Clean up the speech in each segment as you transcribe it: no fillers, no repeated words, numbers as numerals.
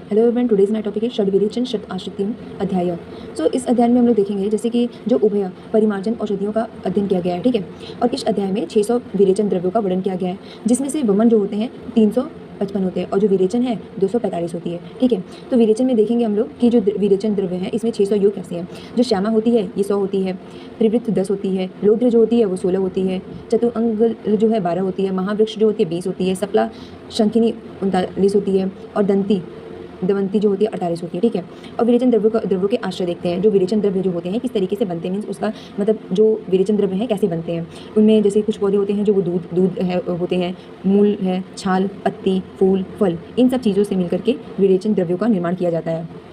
Hello everyone, today's my topic है षड्विरेचन शत आश्रितिम अध्याय। सो इस अध्याय में हम लोग देखेंगे जैसे कि जो उभय परिमार्जन औषधियों का अध्ययन किया गया है, ठीक है। और इस अध्याय में 600 विरेचन द्रव्यों का वर्णन किया गया है, जिसमें से वमन जो होते हैं 355 होते हैं और जो विरेचन है 245 होती है, ठीक है। तो विरेचन में देखेंगे हम लोग कि जो विरेचन द्रव्य है इसमें 600 योग कैसे हैं। जो श्यामा होती है ये 100 होती है, त्रिवृत्त 10 होती है, लौद्र जो होती है वो 16 होती है, चतुरंग जो है 12 होती है, महावृक्ष जो होती है 20 होती है, सपला शंखिनी 39 होती है और दमंती जो होती है 48 होती है, ठीक है। और विरेचन द्रव्यों के आश्रय देखते हैं। जो विरेचन द्रव्य जो होते हैं किस तरीके से बनते हैं, मीन्स उसका मतलब जो विरेचन द्रव्य है कैसे बनते हैं। उनमें जैसे कुछ पौधे होते हैं जो वो दूध है होते हैं, मूल है, छाल, पत्ती, फूल, फल, इन सब चीज़ों से मिलकर के विरेचन द्रव्यों का निर्माण किया जाता है।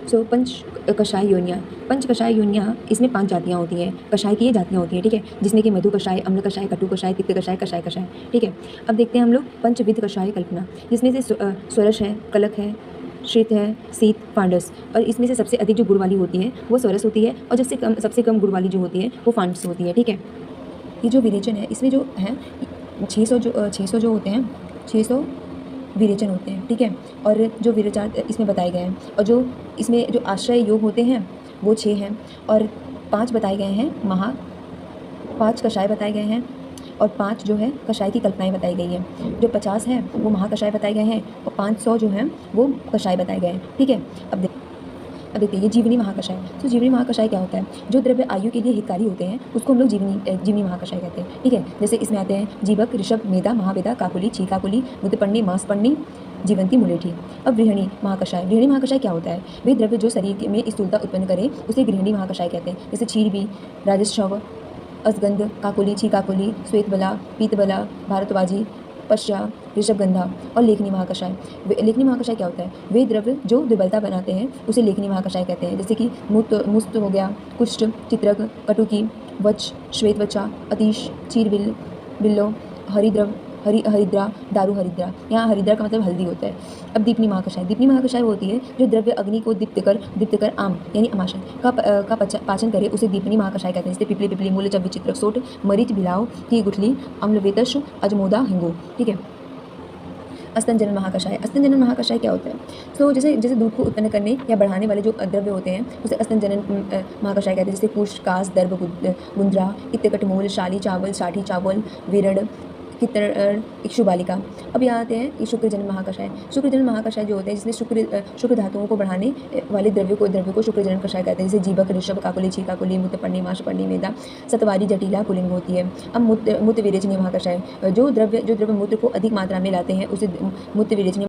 सो पंच कषाय योनियाँ इसमें 5 जातियाँ होती हैं। कषाय की ये जातियाँ होती हैं, ठीक है, जिसमें कि मधु कषाय, अम्ल कषाय, कटु कषाय, तिक्त कषाय, कषाय कषाय, ठीक है। अब देखते हैं हम लोग पंचविध कषाय कल्पना, जिसमें से स्वरस है, कलक है, श्रित है, शीत, फांडस। और इसमें से सबसे अधिक जो गुड़ वाली होती है वो स्वरस होती है और सबसे कम गुड़ वाली जो होती है वो फांडस होती है, ठीक है। ये जो विरेचन है इसमें जो है 600 जो होते हैं 600 विरेचन होते हैं, ठीक है। और जो विरेचन इसमें बताए गए हैं और जो इसमें जो आश्रय योग होते हैं वो 6 हैं और 5 बताए गए हैं 5 कषाय बताए गए हैं और 5 जो है कषाय की कल्पनाएं बताई गई है। जो 50 है वो महाकषाय बताए गए हैं और 500 जो हैं वो कषाय बताए गए हैं, ठीक है। अब देखते हैं ये जीवनी महाकषाय। तो जीवनी महाकषाय क्या होता है, जो द्रव्य आयु के लिए हितकारी होते हैं उसको हम लोग जीवनी महाकषाय कहते हैं, ठीक है। जैसे इसमें आते हैं जीवक, ऋषभ, मेधा, महावेदा, काकुली, छीकाकुली, बुद्धपन्नी, मांसपन्नी, जीवंती, मुलेठी। अब गृहिणी महाकषाय क्या होता है, वे द्रव्य जो शरीर में स्थूलता उत्पन्न करे उसे गृहिणी महाकषाय कहते हैं। जैसे क्षीरबी, राजस्व, असगंध, काकुली, छीकाकुली, श्वेतबला, पीतबला, भारतवाजी, पश्चा, ऋषभगंधा और लेखनी महाकषाय। लेखनी महाकषाय क्या होता है, वे द्रव्य जो दुर्बलता बनाते हैं उसे लेखनी महाकषाय कहते हैं। जैसे कि मुस्त हो गया, कुष्ठ, चित्रक, कटुकी, वच, श्वेतवचा, अतीश, बिल्लो, हरिद्रा, दारू हरिद्रा। यहाँ हरिद्रा का मतलब हल्दी होता है। अब दीपनी महाकषाय वो होती है जो द्रव्य अग्नि को दीप्त कर आम यानी अमाशन का पाचन करे उसे दीपनी महाकषाय कहते हैं। जैसे पिपली, मूल, चव्य, चित्रक, सोट, मरीच, भिलाव की गुठली, अम्लवेतश, अजमोदा, हिंगू, ठीक है। अस्तंजनन महाकषाय क्या होता है, तो जैसे दूध को उत्पन्न करने या बढ़ाने वाले जो द्रव्य होते हैं उसे अस्तंजनन महाकषाय कहते हैं। जैसे कुश, कास, दर्भ, गुंद्रा, इत्तकटमूल, शाली चावल, साठी चावल, विरण, कित्तरण, इक्षुबालिका। अब यहाँ आते हैं शुक्रजनन महाकषाय जो होते हैं जिसमें शुक्र धातुओं को बढ़ाने वाले द्रव्य को शुक्रजनन कषाय कहते हैं। जैसे जीवक, ऋषभ, काकुली, छीकाकुली, मूत्रपन्नी, मांसपन्नी, मेदा, सतवारी, जटिला, पुलिंग होती है। अब मूत्र विरेचनीय महाकषाय, जो द्रव्य मूत्र को अधिक मात्रा में लाते हैं उसे मूत्र विरेचनीय